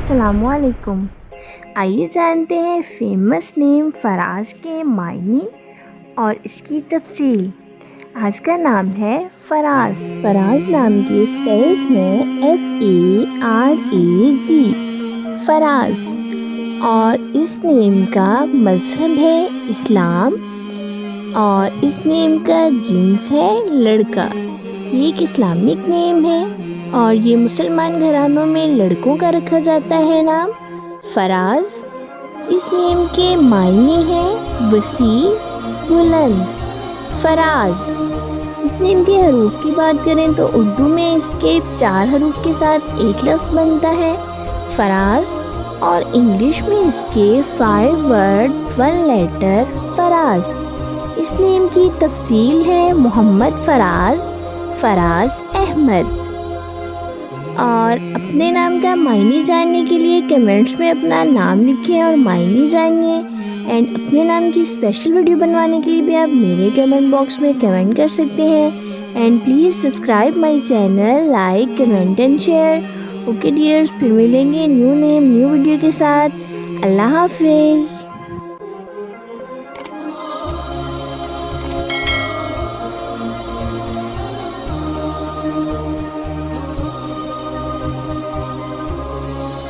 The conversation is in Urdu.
السلام علیکم۔ آئیے جانتے ہیں فیمس نیم فراز کے معنی اور اس کی تفصیل۔ آج کا نام ہے فراز۔ فراز نام کی اسپیلنگ ہے FARAZ، فراز، اور اس نیم کا مذہب ہے اسلام اور اس نیم کا جنس ہے لڑکا۔ یہ ایک اسلامک نیم ہے اور یہ مسلمان گھرانوں میں لڑکوں کا رکھا جاتا ہے نام فراز۔ اس نیم کے معنی ہیں وسیع، بلند۔ فراز اس نیم کے حروف کی بات کریں تو اردو میں اس کے 4 حروف کے ساتھ ایک لفظ بنتا ہے فراز، اور انگلش میں اس کے 5 ورڈ 1 لیٹر فراز۔ اس نیم کی تفصیل ہے محمد فراز، فراز احمد۔ اور اپنے نام کا معنی جاننے کے لیے کمنٹس میں اپنا نام لکھیں اور معنی جانیے، اینڈ اپنے نام کی اسپیشل ویڈیو بنوانے کے لیے بھی آپ میرے کمنٹ باکس میں کمنٹ کر سکتے ہیں، and please subscribe my channel, like, comment and share. Okay dears, پھر ملیں گے نیو نیم نیو ویڈیو کے ساتھ۔ اللہ حافظ۔